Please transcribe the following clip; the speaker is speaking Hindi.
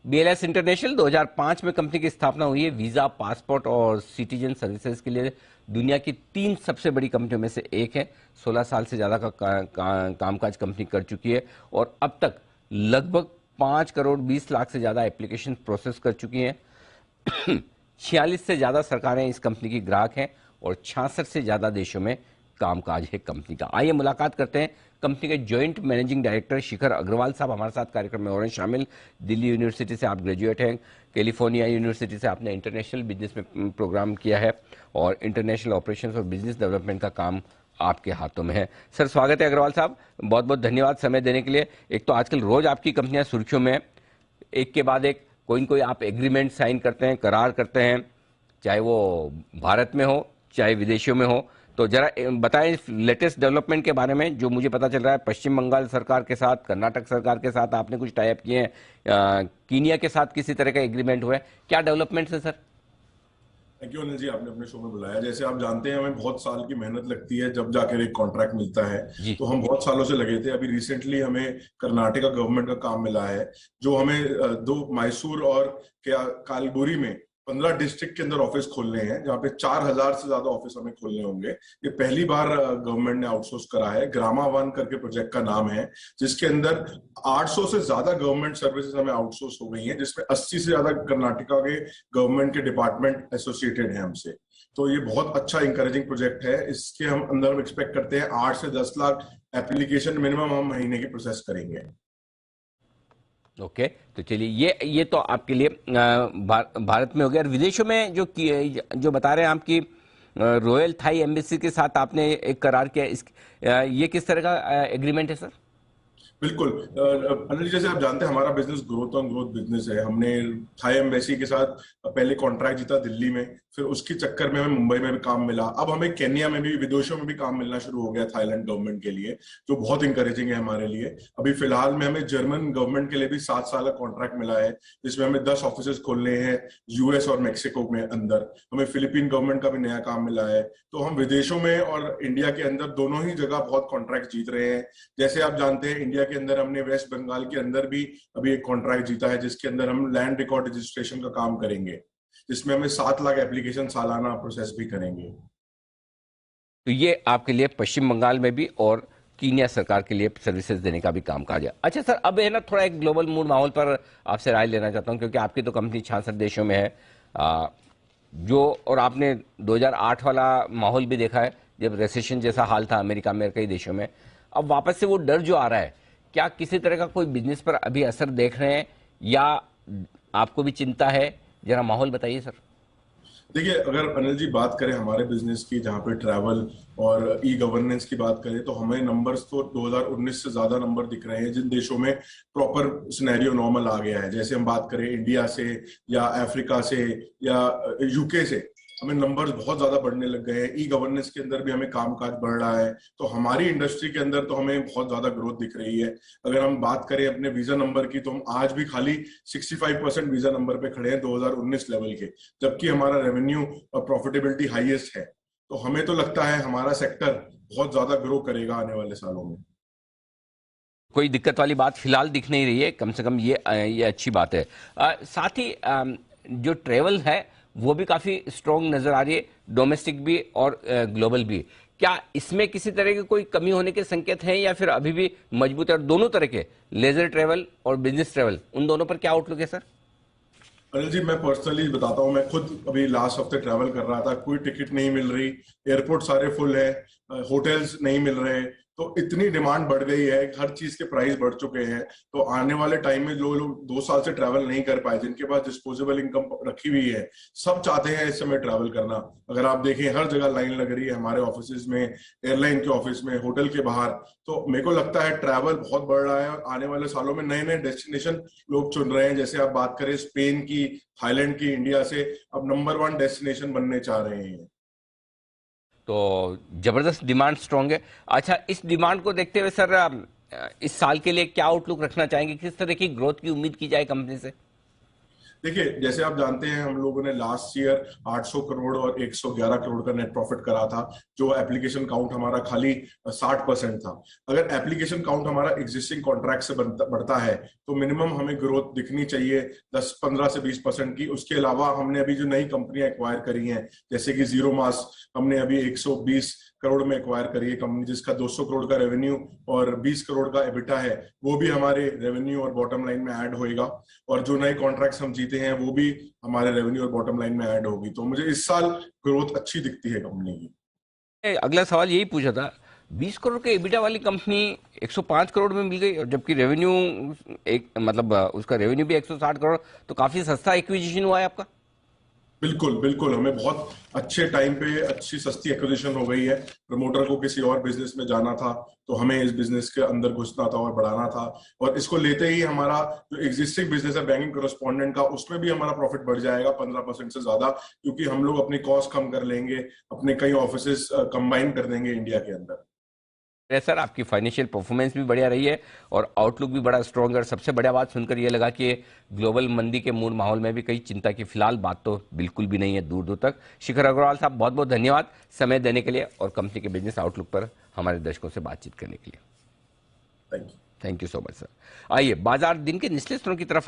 BLS इंटरनेशनल 2005 में कंपनी की स्थापना हुई है। वीजा, पासपोर्ट और सिटीजन सर्विसेज के लिए दुनिया की 3 सबसे बड़ी कंपनियों में से एक है। 16 साल से ज़्यादा का कामकाज कंपनी कर चुकी है और अब तक लगभग 5 करोड़ 20 लाख से ज़्यादा एप्लीकेशन प्रोसेस कर चुकी हैं। 46 से ज़्यादा सरकारें इस कंपनी की ग्राहक हैं और 66 से ज़्यादा देशों में कामकाज है कंपनी का। आइए मुलाकात करते हैं कंपनी के joint managing director Shikhar Agarwal साहब हमारे साथ कार्यक्रम में हो रहे हैं शामिल। दिल्ली यूनिवर्सिटी से आप ग्रेजुएट हैं, कैलिफोर्निया यूनिवर्सिटी से आपने इंटरनेशनल बिजनेस में प्रोग्राम किया है और इंटरनेशनल ऑपरेशंस और बिजनेस डेवलपमेंट का काम आपके हाथों में है। सर स्वागत है अग्रवाल साहब, बहुत बहुत धन्यवाद समय देने के लिए। एक तो आजकल रोज आपकी कंपनियां सुर्खियों में, एक के बाद एक कोई न कोई आप एग्रीमेंट साइन करते हैं, करार करते हैं, चाहे वो भारत में हो चाहे विदेशों में हो। तो जरा बताएं लेटेस्ट डेवलपमेंट के बारे में। जो मुझे पता चल रहा है पश्चिम बंगाल सरकार के साथ, कर्नाटक सरकार के साथ आपने कुछ टाई अप किए हैं, कीनिया के साथ किसी तरह का एग्रीमेंट हुआ है, क्या डेवलपमेंट है sir? Thank you Anil ji, आपने अपने शो में बुलाया। जैसे आप जानते हैं हमें बहुत साल की मेहनत लगती है जब जाकर एक कॉन्ट्रैक्ट मिलता है। जी। तो हम बहुत सालों से लगे थे। अभी रिसेंटली हमें कर्नाटका गवर्नमेंट का काम मिला है, जो हमें दो मैसूर और क्या कालगुरी में 15 डिस्ट्रिक्ट के अंदर ऑफिस खोलने हैं, जहाँ पे 4000 से ज्यादा ऑफिस हमें खोलने होंगे। ये पहली बार गवर्नमेंट ने आउटसोर्स करा है। ग्रामा वन करके प्रोजेक्ट का नाम है, जिसके अंदर 800 से ज्यादा गवर्नमेंट सर्विसेज हमें आउटसोर्स हो गई हैं, जिसमें 80 से ज्यादा कर्नाटका के गवर्नमेंट के डिपार्टमेंट एसोसिएटेड हैं हमसे। तो ये बहुत अच्छा इंकरेजिंग प्रोजेक्ट है। इसके हम अंदर एक्सपेक्ट करते हैं 8 से 10 लाख एप्लीकेशन मिनिमम हम महीने की प्रोसेस करेंगे। ओके तो चलिए ये तो आपके लिए भारत में हो गया। और विदेशों में जो बता रहे हैं आपकी रॉयल थाई एम्बेसी के साथ आपने एक करार किया, ये किस तरह का एग्रीमेंट है सर? बिल्कुल अनिल जी, जैसे आप जानते हैं हमारा business growth on growth business है। हमने थाई एम्बेसी के साथ पहले कॉन्ट्रैक्ट जीता दिल्ली में, फिर उसके चक्कर में हमें मुंबई में भी काम मिला। अब हमें केन्या में भी, विदेशों में भी काम मिलना शुरू हो गया थाईलैंड गवर्नमेंट के लिए, जो बहुत इंकरेजिंग है हमारे लिए। अभी फिलहाल में हमें जर्मन गवर्नमेंट के लिए भी 7 साल का कॉन्ट्रैक्ट मिला है, जिसमें हमें 10 ऑफिस खोलने हैं यूएस और मेक्सिको में अंदर। हमें फिलीपीन गवर्नमेंट का भी नया काम मिला है। तो हम विदेशों में और इंडिया के अंदर दोनों ही जगह बहुत कॉन्ट्रैक्ट जीत रहे हैं। जैसे आप जानते हैं इंडिया के अंदर हमने वेस्ट बंगाल के अंदर भी अभी एक कॉन्ट्रैक्ट जीता है, जिसके अंदर हम लैंड रिकॉर्ड रजिस्ट्रेशन का काम करेंगे, जिसमें हमें 7 लाख एप्लीकेशन सालाना प्रोसेस भी करेंगे। तो ये आपके लिए पश्चिम बंगाल में भी और कीनिया सरकार के लिए सर्विसेज देने का भी काम काज है। अच्छा सर, अब है ना थोड़ा एक ग्लोबल मूड माहौल पर आपसे राय लेना चाहता हूं, क्योंकि आपकी तो कंपनी 66 देशों में है। जो और आपने 2008 वाला माहौल भी देखा है, जब रेसेशन जैसा हाल था अमेरिका में, कई देशों में। अब वापस से वो डर जो आ रहा है, क्या किसी तरह का कोई बिजनेस पर अभी असर देख रहे हैं या आपको भी चिंता है? जरा माहौल बताइए सर। देखिए, अगर अनिल जी बात करें हमारे बिजनेस की, जहाँ पे ट्रैवल और ई गवर्नेंस की बात करें, तो हमें नंबर्स तो 2019 से ज्यादा नंबर दिख रहे हैं, जिन देशों में प्रॉपर सिनेरियो नॉर्मल आ गया है। जैसे हम बात करें इंडिया से या अफ्रीका से या यूके से, हमें नंबर्स बहुत ज्यादा बढ़ने लग गए हैं। ई गवर्नेंस के अंदर भी हमें कामकाज बढ़ रहा है। तो हमारी इंडस्ट्री के अंदर तो हमें बहुत ज्यादा ग्रोथ दिख रही है। अगर हम बात करें अपने वीजा नंबर की, तो हम आज भी खाली 65% वीजा नंबर पे खड़े हैं 2019 लेवल के, जबकि हमारा रेवेन्यू और प्रॉफिटेबिलिटी हाईएस्ट है। तो हमें तो लगता है हमारा सेक्टर बहुत ज्यादा ग्रो करेगा आने वाले सालों में। कोई दिक्कत वाली बात फिलहाल दिख नहीं रही है, कम से कम ये अच्छी बात है। साथ ही जो ट्रेवल है वो भी काफी स्ट्रॉन्ग नजर आ रही है, डोमेस्टिक भी और ग्लोबल भी। क्या इसमें किसी तरह की कोई कमी होने के संकेत हैं या फिर अभी भी मजबूत है? और दोनों तरह के, लेजर ट्रेवल और बिजनेस ट्रेवल, उन दोनों पर क्या आउटलुक है सर? अनिल जी, मैं पर्सनली बताता हूँ, मैं खुद अभी लास्ट हफ्ते ट्रैवल कर रहा था। कोई टिकट नहीं मिल रही, एयरपोर्ट सारे फुल है, होटल्स नहीं मिल रहे। तो इतनी डिमांड बढ़ गई है, हर चीज के प्राइस बढ़ चुके हैं। तो आने वाले टाइम में जो लोग 2 साल से ट्रैवल नहीं कर पाए, जिनके पास डिस्पोजेबल इनकम रखी हुई है, सब चाहते हैं इस समय ट्रैवल करना। अगर आप देखें हर जगह लाइन लग रही है, हमारे ऑफिस में, एयरलाइन के ऑफिस में, होटल के बाहर। तो मेरे को लगता है ट्रैवल बहुत बढ़ रहा है और आने वाले सालों में नए नए डेस्टिनेशन लोग चुन रहे हैं। जैसे आप बात करें स्पेन की, थाईलैंड की, इंडिया से अब नंबर 1 डेस्टिनेशन बनने चाह रहे हैं। तो जबरदस्त डिमांड स्ट्रांग है। अच्छा, इस डिमांड को देखते हुए सर इस साल के लिए क्या आउटलुक रखना चाहेंगे? किस तरह की ग्रोथ की उम्मीद की जाए कंपनी से? देखिए, जैसे आप जानते हैं हम लोगों ने लास्ट ईयर 800 करोड़ और 111 करोड़ का नेट प्रॉफिट करा था, जो एप्लीकेशन काउंट हमारा खाली 60% था। अगर एप्लीकेशन काउंट हमारा एग्जिस्टिंग कॉन्ट्रैक्ट से बढ़ता है तो मिनिमम हमें ग्रोथ दिखनी चाहिए 10-15 से 20% की। उसके अलावा हमने अभी जो नई कंपनियां एक्वायर करी हैं, जैसे कि जीरो मास हमने अभी 120 करोड़ में एक्वायर करी है कंपनी, जिसका 200 करोड़ का रेवेन्यू और 20 करोड़ का एबिटा है, वो भी हमारे रेवेन्यू और बॉटम लाइन में ऐड होएगा। और जो नए कॉन्ट्रैक्ट्स हम जीते हैं वो भी हमारे रेवेन्यू और बॉटम लाइन में ऐड होगी। तो मुझे इस साल ग्रोथ अच्छी दिखती है कंपनी की। अगला सवाल यही पूछा था, 20 करोड़ के एबिटा वाली कंपनी 105 करोड़ में मिल गई, और जबकि रेवेन्यू एक मतलब उसका रेवेन्यू भी 160 करोड़, तो काफी सस्ता एक्विजिशन हुआ है आपका। बिल्कुल बिल्कुल, हमें बहुत अच्छे टाइम पे अच्छी सस्ती एक्विजिशन हो गई है। प्रमोटर को किसी और बिजनेस में जाना था तो हमें इस बिजनेस के अंदर घुसना था और बढ़ाना था, और इसको लेते ही हमारा जो एग्जिस्टिंग बिजनेस है बैंकिंग कॉरेस्पॉन्डेंट का, उसमें भी हमारा प्रॉफिट बढ़ जाएगा 15% से ज्यादा, क्योंकि हम लोग अपनी कॉस्ट कम कर लेंगे, अपने कई ऑफिसेस कंबाइन कर देंगे इंडिया के अंदर। है सर, आपकी फाइनेंशियल परफॉर्मेंस भी बढ़िया रही है और आउटलुक भी बड़ा स्ट्रॉन्ग है, और सबसे बढ़िया बात सुनकर ये लगा कि ग्लोबल मंदी के मूड माहौल में भी कई चिंता की फिलहाल बात तो बिल्कुल भी नहीं है दूर दूर तक। शिखर अग्रवाल साहब, बहुत बहुत धन्यवाद समय देने के लिए और कंपनी के बिजनेस आउटलुक पर हमारे दर्शकों से बातचीत करने के लिए। Thank you. Thank you so much sir. आइए बाजार दिन के निचले स्तरों की तरफ